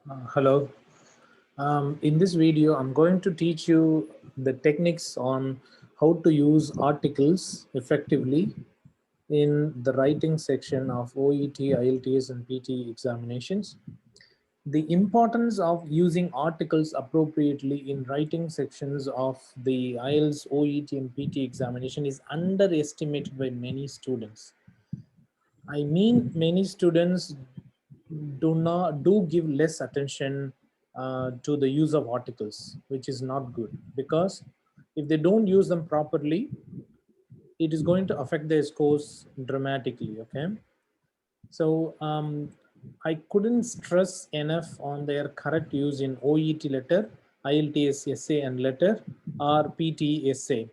Hello. In this video, I'm going to teach you the techniques on how to use articles effectively in the writing section of OET, IELTS, and PTE examinations. The importance of using articles appropriately in writing sections of the IELTS, OET, and PTE examination is underestimated by many students. I mean, many students do give less attention to the use of articles, which is not good, because if they don't use them properly, it is going to affect their scores dramatically. Okay, so I couldn't stress enough on their correct use in OET letter, IELTS essay and letter, or PTE essay,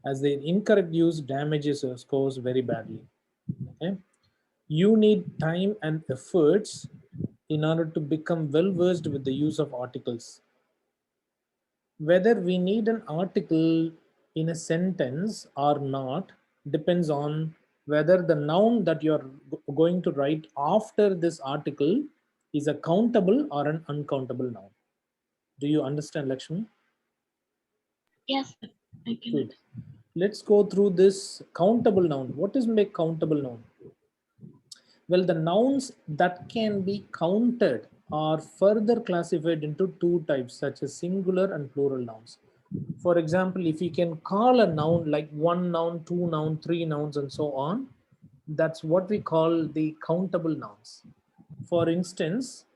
as the incorrect use damages your scores very badly. Okay, you need time and efforts in order to become well versed with the use of articles. Whether we need an article in a sentence or not depends on whether the noun that you're going to write after this article is a countable or an uncountable noun. Do you understand, Lakshmi? Yes, I can. Good. Let's go through this countable noun. What is a countable noun? Well, the nouns that can be counted are further classified into two types, such as singular and plural nouns. For example, if you can call a noun like one noun, two noun, three nouns, and so on, that's what we call the countable nouns. For instance,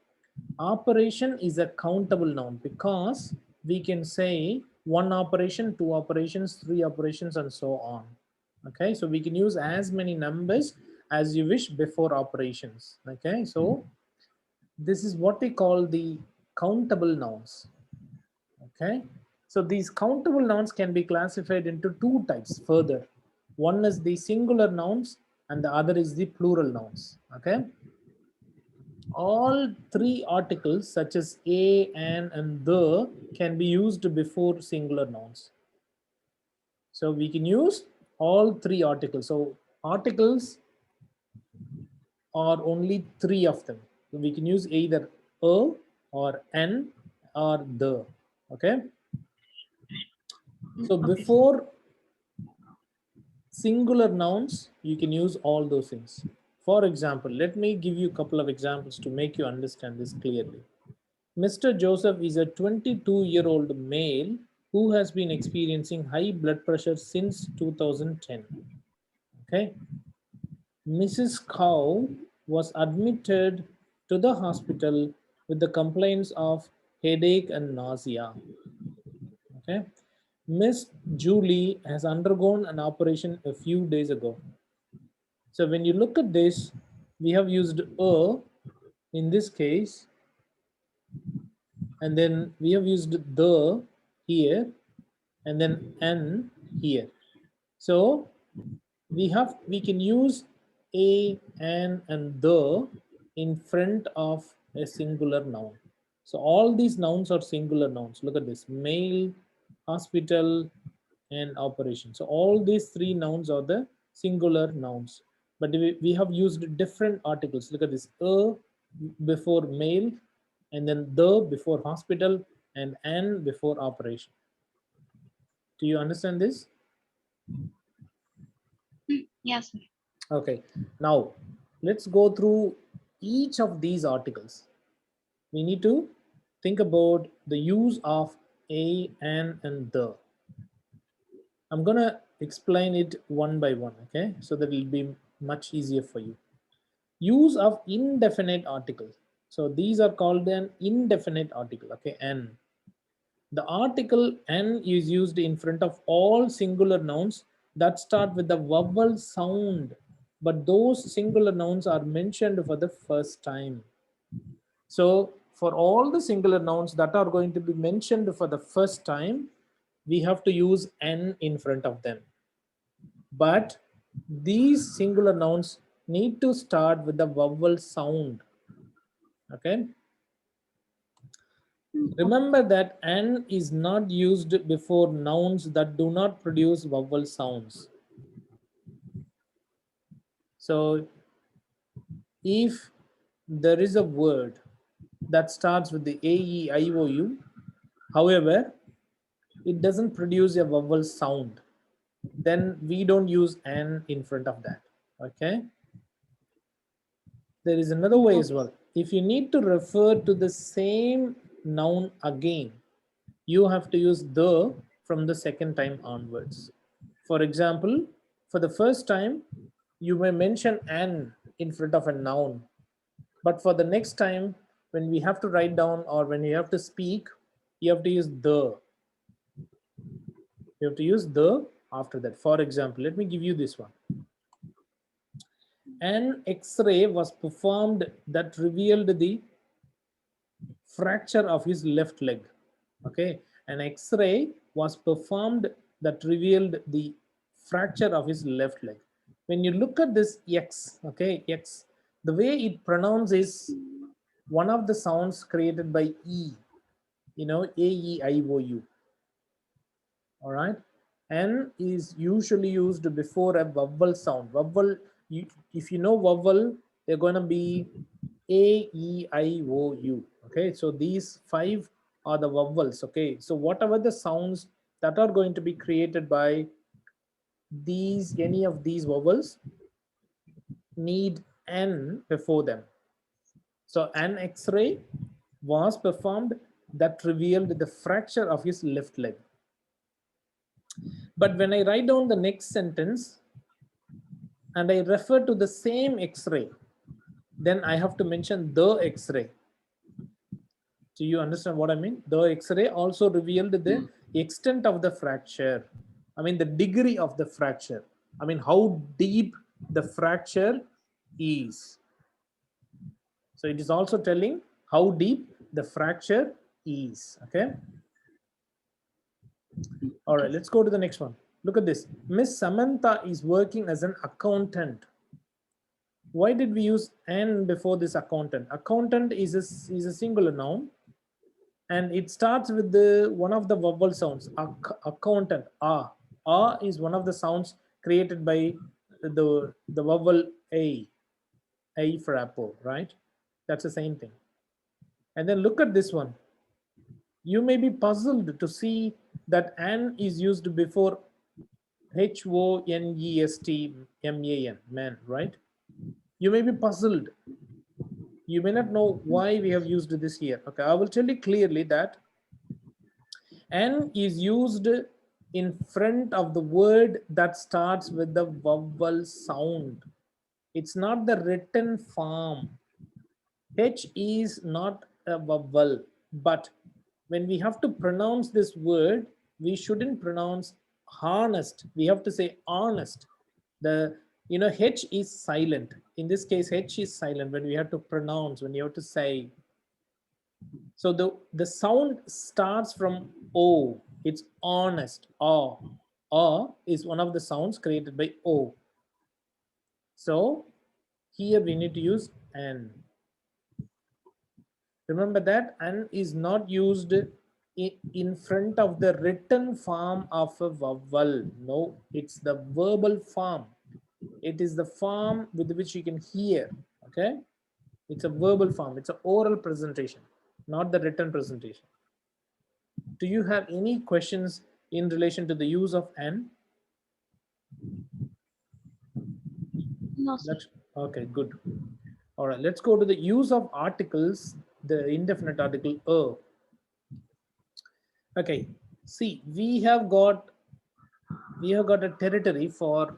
operation is a countable noun because we can say one operation, two operations, three operations, and so on. Okay, so we can use as many numbers as you wish before operations. Okay, so this is what we call the countable nouns. Okay, so these countable nouns can be classified into two types further. One is the singular nouns and the other is the plural nouns. Okay, all three articles such as a, an, and the can be used before singular nouns. So we can use all three articles. So articles are only three of them. So we can use either a or an or the. Okay. So Okay. before singular nouns, you can use all those things. For example, let me give you a couple of examples to make you understand this clearly. Mr. Joseph is a 22-year-old male who has been experiencing high blood pressure since 2010. Okay. Mrs. Cow was admitted to the hospital with the complaints of headache and nausea. Okay. Miss Julie has undergone an operation a few days ago. So when you look at this, we have used a in this case, and then we have used the here, and then an here. So we can use a, an, and the in front of a singular noun. So all these nouns are singular nouns. Look at this: male, hospital, and operation. So all these three nouns are the singular nouns. But we have used different articles. Look at this: a before male, and then the before hospital, and an before operation. Do you understand this? Yes. Okay, now let's go through each of these articles. We need to think about the use of a, an, and the. I'm gonna explain it one by one, okay? So that it'll be much easier for you. Use of indefinite articles. So these are called an indefinite article, okay? N. The article N is used in front of all singular nouns that start with the vowel sound, but those singular nouns are mentioned for the first time. So for all the singular nouns that are going to be mentioned for the first time, we have to use N in front of them. But these singular nouns need to start with the vowel sound. Okay. Remember that N is not used before nouns that do not produce vowel sounds. So if there is a word that starts with the A, E, I, O, U. However, it doesn't produce a vowel sound. Then we don't use an in front of that. Okay. There is another way as Okay. well. If you need to refer to the same noun again, you have to use the from the second time onwards. For example, for the first time, you may mention an in front of a noun. But for the next time, when we have to write down or when you have to speak, you have to use the. You have to use the after that. For example, let me give you this one. An X-ray was performed that revealed the fracture of his left leg. Okay, an X-ray was performed that revealed the fracture of his left leg. When you look at this X, okay, X, the way it pronounces is one of the sounds created by E, A, E, I, O, U. All right, N is usually used before a vowel sound. Vowel, if you know vowel, they're going to be A, E, I, O, U. Okay, so these five are the vowels. Okay, so whatever the sounds that are going to be created by these, any of these vowels, need N before them. So an X-ray was performed that revealed the fracture of his left leg. But when I write down the next sentence and I refer to the same X-ray, then I have to mention the X-ray. Do you understand what I mean? The X-ray also revealed the extent of the fracture. I mean, the degree of the fracture. I mean, how deep the fracture is. So it is also telling how deep the fracture is. Okay. All right, let's go to the next one. Look at this. Miss Samantha is working as an accountant. Why did we use an before this accountant? Accountant is a singular noun, and it starts with the one of the vowel sounds. Accountant, a is one of the sounds created by the vowel a for apple, right? That's the same thing. And then look at this one. You may be puzzled to see that an is used before HONEST man, right? You may be puzzled. You may not know why we have used this here. Okay, I will tell you clearly that N is used in front of the word that starts with the vowel sound. It's not the written form. H is not a vowel, but when we have to pronounce this word, we shouldn't pronounce honest. We have to say honest. The H is silent. In this case, H is silent when we have to pronounce, when you have to say. So the sound starts from O. It's honest. Is one of the sounds created by O. So here we need to use N. Remember that N is not used in front of the written form of a vowel. No, it's the verbal form. It is the form with which you can hear. Okay, it's a verbal form. It's an oral presentation, not the written presentation. Do you have any questions in relation to the use of N? No, sir. Okay, good. All right, let's go to the use of articles, the indefinite article a. Okay, see, we have got a territory for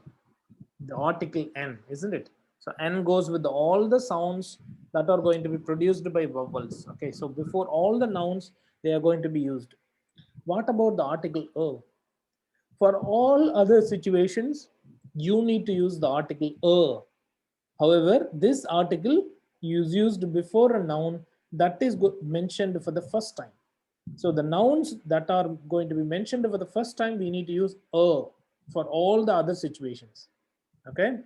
the article n, isn't it? So n goes with all the sounds that are going to be produced by vowels. Okay, so before all the nouns, they are going to be used. What about the article a? For all other situations, you need to use the article a. However, this article is used before a noun that is mentioned for the first time. So the nouns that are going to be mentioned for the first time, we need to use a for all the other situations. Okay.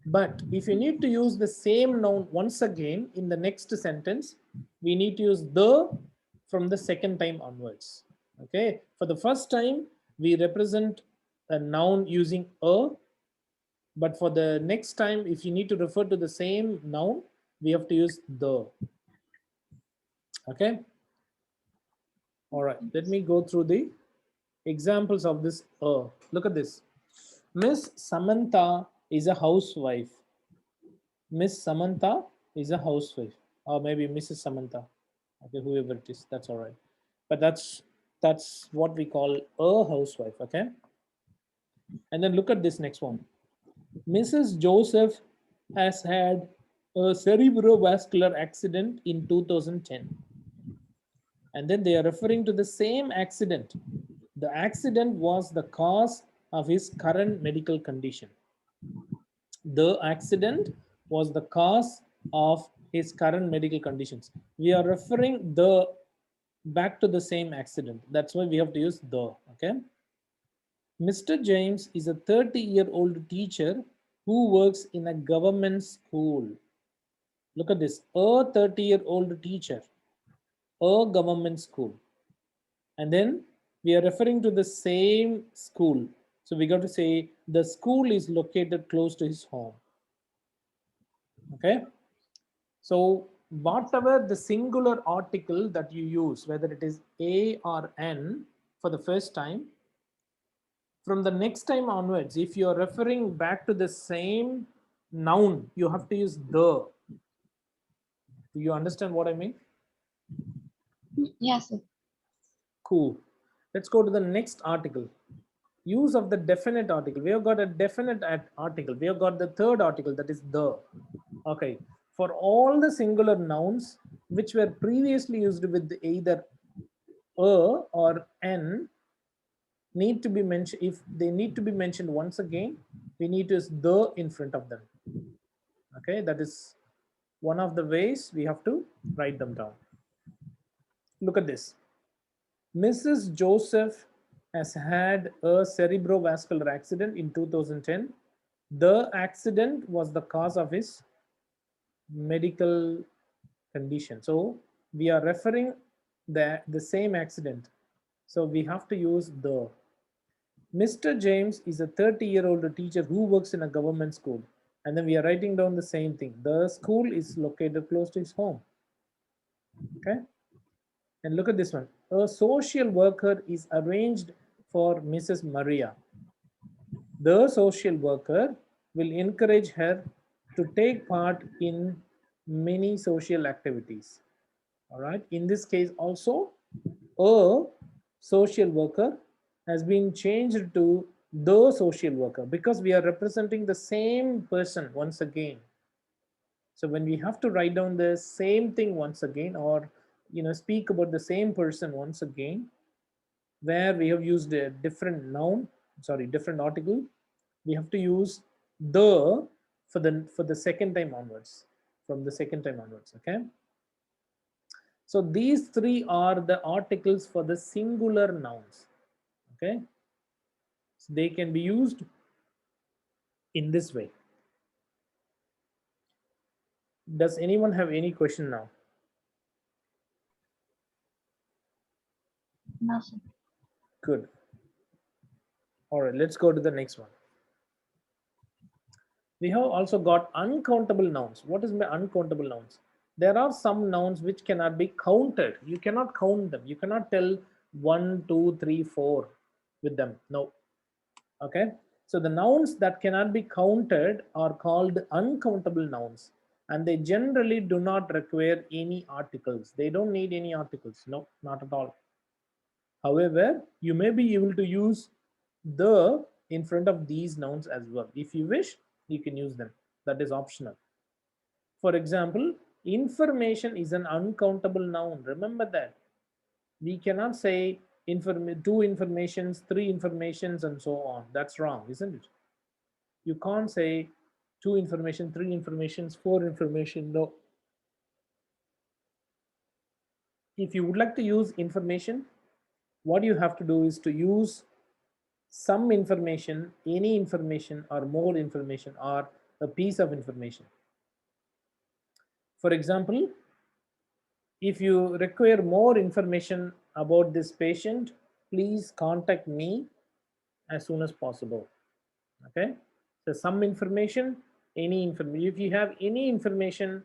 But if you need to use the same noun once again in the next sentence, we need to use the from the second time onwards. Okay. For the first time, we represent a noun using a. But for the next time, if you need to refer to the same noun, we have to use the. Okay. All right. Let me go through the examples of this. Look at this. Miss Samantha is a housewife. Miss Samantha is a housewife, or maybe Mrs. Samantha. Okay, whoever it is, that's all right. But that's what we call a housewife. Okay, and then look at this next one. Mrs. Joseph has had a cerebrovascular accident in 2010, and then they are referring to the same accident. The accident was the cause of his current medical condition. The accident was the cause of his current medical conditions. We are referring the back to the same accident. That's why we have to use the. Okay. Mr. James is a 30-year-old teacher who works in a government school. Look at this. A 30-year-old teacher, a government school. And then we are referring to the same school. So we got to say the school is located close to his home. Okay. So whatever the singular article that you use, whether it is a or n for the first time, from the next time onwards, if you are referring back to the same noun, you have to use the. Do you understand what I mean? Yes, sir. Cool. Let's go to the next article. Use of the definite article. We have got a definite article. We have got the third article, that is the. Okay. For all the singular nouns which were previously used with either a or n, need to be mentioned. If they need to be mentioned once again, we need to use the in front of them. Okay, that is one of the ways we have to write them down. Look at this. Mrs. Joseph has had a cerebrovascular accident in 2010. The accident was the cause of his medical condition. So we are referring the same accident. So we have to use the. Mr. James is a 30-year-old teacher who works in a government school. And then we are writing down the same thing. The school is located close to his home. Okay. And look at this one. A social worker is arranged for Mrs. Maria. The social worker will encourage her to take part in many social activities. All right. In this case, also, a social worker has been changed to the social worker because we are representing the same person once again. So when we have to write down the same thing once again, or speak about the same person once again, where we have used a different noun, sorry, different article, we have to use the for the second time onwards, from the second time onwards. Okay. So these three are the articles for the singular nouns. Okay. So they can be used in this way. Does anyone have any question now? No, sir. Good. All right, let's go to the next one. We have also got uncountable nouns. What is my uncountable nouns? There are some nouns which cannot be counted. You cannot count them. You cannot tell 1, 2, 3, 4 with them. No. Okay. So the nouns that cannot be counted are called uncountable nouns, and they generally do not require any articles. They don't need any articles. No, not at all. However, you may be able to use the in front of these nouns as well. If you wish, you can use them. That is optional. For example, information is an uncountable noun. Remember that. We cannot say two informations, three informations, and so on. That's wrong, isn't it? You can't say two information, three informations, four information. No. If you would like to use information, what you have to do is to use some information, any information, or more information, or a piece of information. For example, if you require more information about this patient, please contact me as soon as possible. Okay. So some information, any information. If you have any information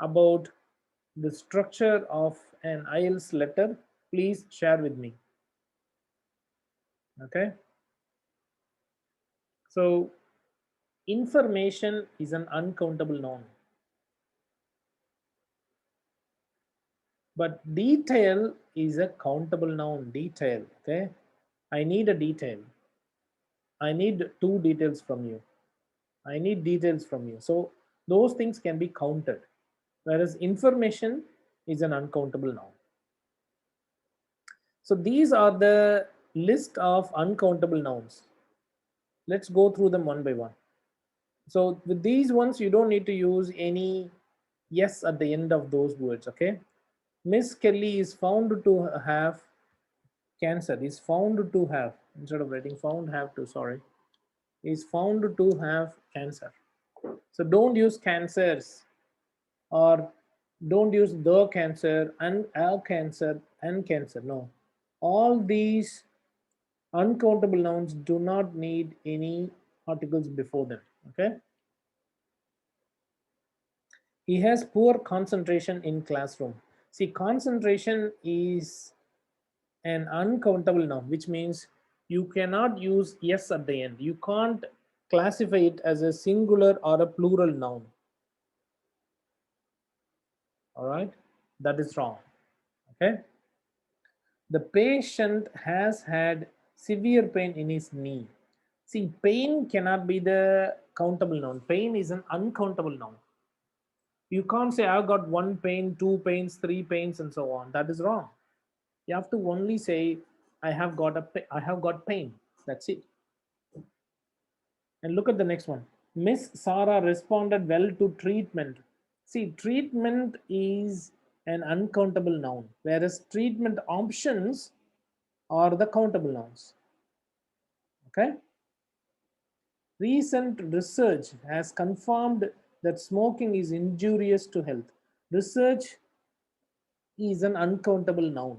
about the structure of an IELTS letter, please share with me. Okay. So information is an uncountable noun, but detail is a countable noun. Detail. Okay. I need a detail. I need two details from you. I need details from you. So those things can be counted, whereas information is an uncountable noun. So these are the list of uncountable nouns. Let's go through them one by one. So with these ones, you don't need to use any yes at the end of those words. Okay. Miss Kelly is found to have cancer. Is found to have, instead of writing found have to, sorry, is found to have cancer. So don't use cancers, or don't use the cancer and a cancer and cancer. No, all these uncountable nouns do not need any articles before them. Okay. He has poor concentration in classroom. See, concentration is an uncountable noun, which means you cannot use yes at the end. You can't classify it as a singular or a plural noun. All right, that is wrong. Okay. The patient has had severe pain in his knee. See, pain cannot be the countable noun. Pain is an uncountable noun. You can't say I've got one pain, two pains, three pains, and so on. That is wrong. You have to only say I have got pain. That's it. And look at the next one. Miss Sarah responded well to treatment. See, treatment is an uncountable noun, whereas treatment options are the countable nouns. Okay. Recent research has confirmed that smoking is injurious to health. Research is an uncountable noun.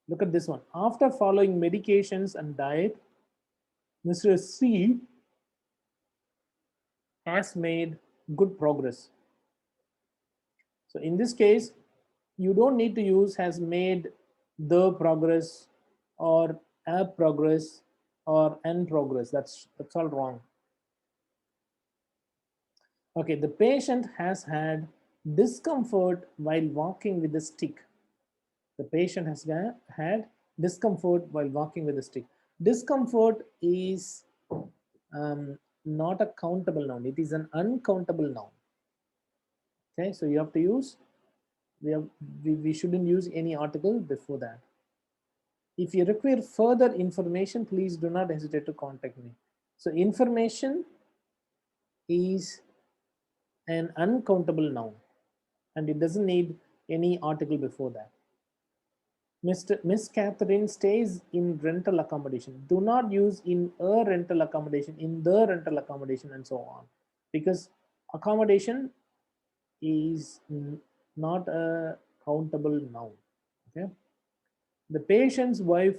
Look at this one. After following medications and diet, Mr. C has made good progress. So in this case, you don't need to use has made the progress or a progress or an progress. That's all wrong. Okay, the patient has had discomfort while walking with a stick. The patient has had discomfort while walking with a stick. Discomfort is not a countable noun. It is an uncountable noun. Okay, so you have to use, we shouldn't use any article before that. If you require further information, please do not hesitate to contact me. So information is an uncountable noun and it doesn't need any article before that. Miss Catherine stays in rental accommodation. Do not use in a rental accommodation, in the rental accommodation, and so on, because accommodation is not a countable noun. Okay. The patient's wife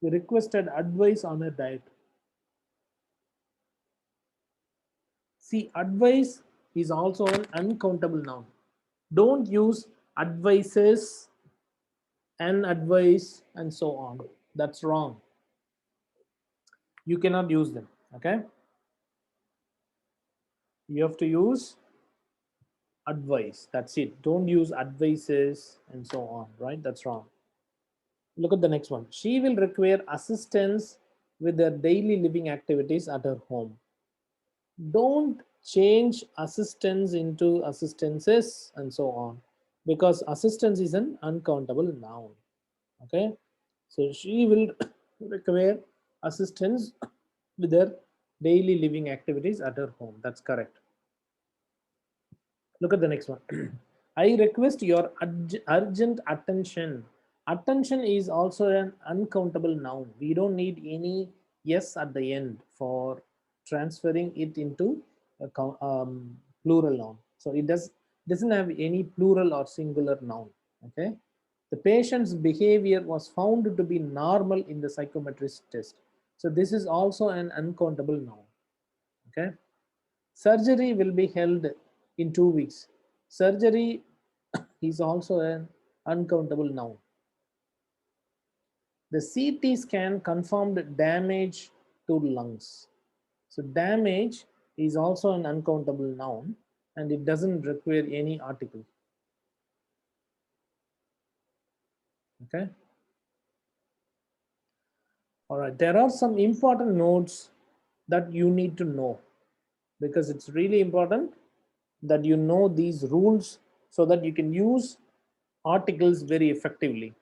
requested advice on her diet. See, advice is also an uncountable noun. Don't use advices and advice and so on. That's wrong. You cannot use them. Okay. You have to use advice. That's it. Don't use advices and so on. Right. That's wrong. Look at the next one. She will require assistance with her daily living activities at her home. Don't change assistance into assistances and so on, because assistance is an uncountable noun. Okay. So she will require assistance with her daily living activities at her home. That's correct. Look at the next one. I request your urgent attention. Attention is also an uncountable noun. We don't need any yes at the end for transferring it into a plural noun. So it doesn't have any plural or singular noun. Okay. The patient's behavior was found to be normal in the psychometrist test. So this is also an uncountable noun. Okay. Surgery will be held in 2 weeks. Surgery is also an uncountable noun. The CT scan confirmed damage to lungs. So damage is also an uncountable noun and it doesn't require any article. Okay. All right. There are some important notes that you need to know because it's really important that you know these rules so that you can use articles very effectively.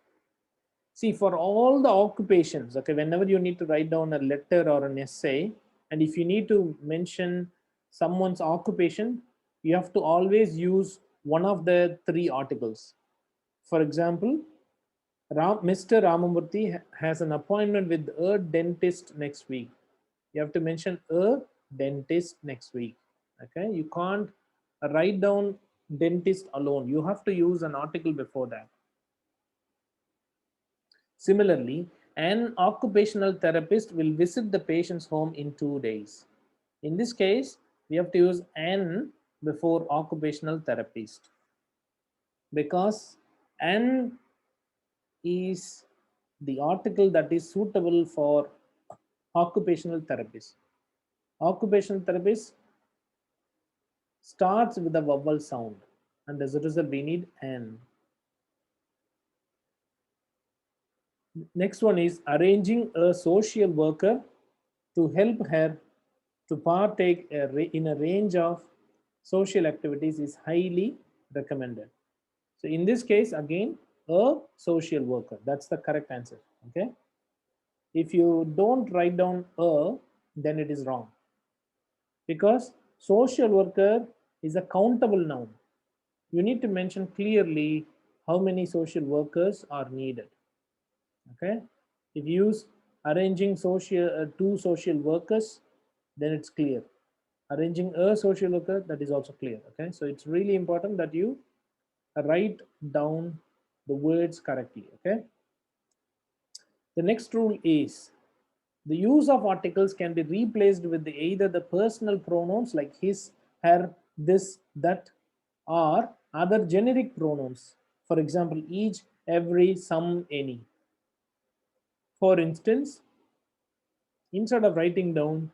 See, for all the occupations, okay, whenever you need to write down a letter or an essay, and if you need to mention someone's occupation, you have to always use one of the three articles. For example, Mr. Ramamurthy has an appointment with a dentist next week. You have to mention a dentist next week. Okay, you can't write down dentist alone. You have to use an article before that. Similarly, an occupational therapist will visit the patient's home in 2 days. In this case, we have to use an before occupational therapist because an is the article that is suitable for occupational therapist. Occupational therapist starts with a vowel sound, and as a result, we need an. Next one is arranging a social worker to help her to partake in a range of social activities is highly recommended. So in this case, again, a social worker. That's the correct answer. Okay. If you don't write down a, then it is wrong because social worker is a countable noun. You need to mention clearly how many social workers are needed. Okay. If you use arranging two social workers, then it's clear. Arranging a social worker, that is also clear. Okay, so it's really important that you write down the words correctly. Okay, the next rule is the use of articles can be replaced with either the personal pronouns like his, her, this, that, or other generic pronouns. For example, each, every, some, any. For instance, instead of writing down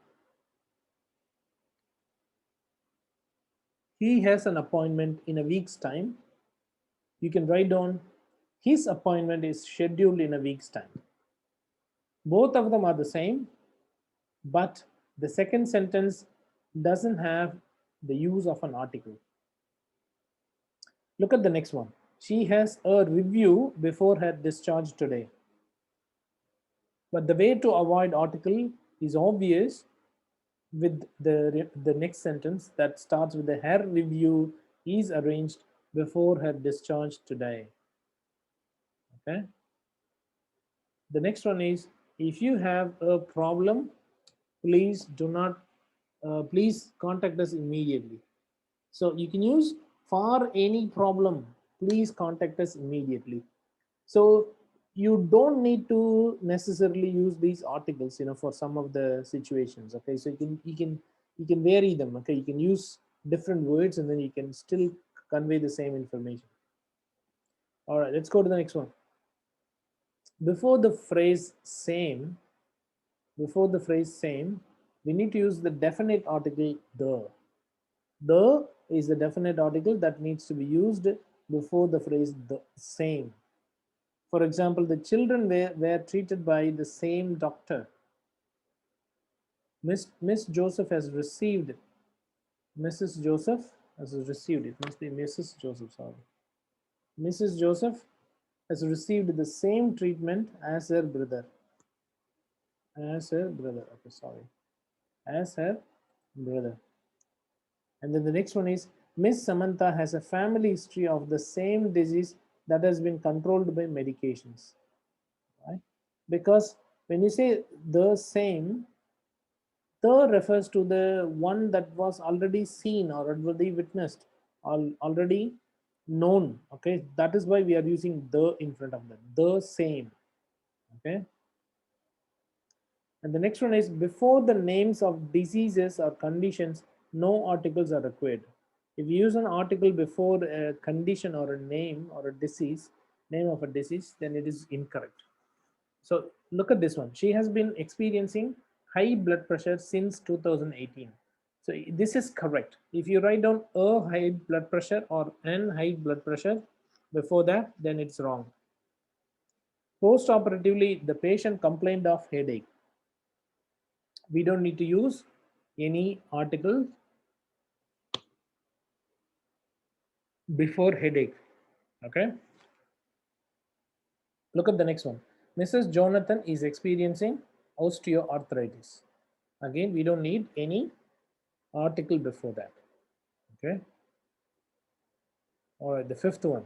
he has an appointment in a week's time, you can write down his appointment is scheduled in a week's time. Both of them are the same, but the second sentence doesn't have the use of an article. Look at the next one. She has a review before her discharge today. But the way to avoid article is obvious with the next sentence that starts with the her review is arranged before her discharge today. Okay. The next one is if you have a problem, please do not please contact us immediately. So you can use for any problem, please contact us immediately. So you don't need to necessarily use these articles, for some of the situations. Okay, so you can vary them. Okay, you can use different words and then you can still convey the same information. All right, let's go to the next one. Before the phrase same, before the phrase same, we need to use the definite article the. The is the definite article that needs to be used before the phrase the same. For example, the children were treated by the same doctor. Miss Joseph has received. Mrs. Joseph has received. It must be Mrs. Joseph, sorry. Mrs. Joseph has received the same treatment as her brother. As her brother. Okay, sorry. As her brother. And then the next one is Miss Samantha has a family history of the same disease that has been controlled by medications. Right? Because when you say the same, the refers to the one that was already seen or already witnessed, already known. Okay, that is why we are using the in front of them. The same. Okay. And the next one is before the names of diseases or conditions, no articles are required. If you use an article before a condition or a name or a disease, name of a disease, then it is incorrect. So look at this one. She has been experiencing high blood pressure since 2018. So this is correct. If you write down a high blood pressure or an high blood pressure before that, then it's wrong. Post-operatively, the patient complained of headache. We don't need to use any article before headache. Okay. Look at the next one. Mrs. Jonathan is experiencing osteoarthritis. Again, we don't need any article before that. Okay. All right, the fifth one.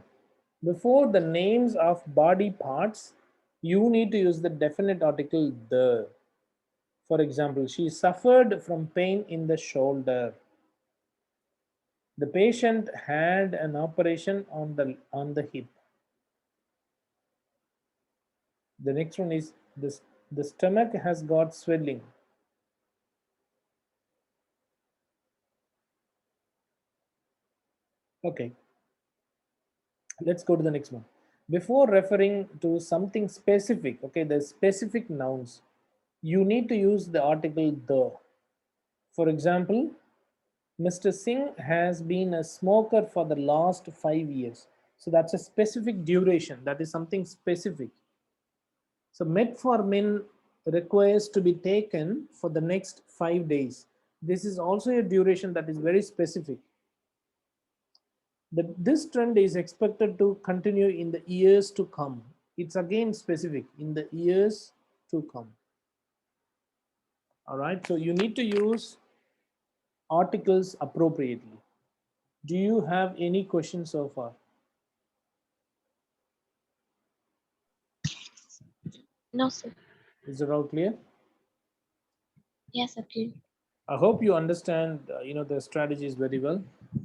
Before the names of body parts, you need to use the definite article the. For example, she suffered from pain in the shoulder. The patient had an operation on the hip. The next one is this: the stomach has got swelling. Okay, let's go to the next one. Before referring to something specific, okay, the specific nouns, you need to use the article the. For example, Mr. Singh has been a smoker for the last 5 years. So that's a specific duration. That is something specific. So metformin requires to be taken for the next 5 days. This is also a duration that is very specific. This trend is expected to continue in the years to come. It's again specific in the years to come. All right, so you need to use articles appropriately. Do you have any questions so far? No, sir. Is it all clear? Yes, okay. I hope you understand, the strategies very well,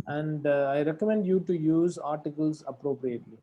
and I recommend you to use articles appropriately.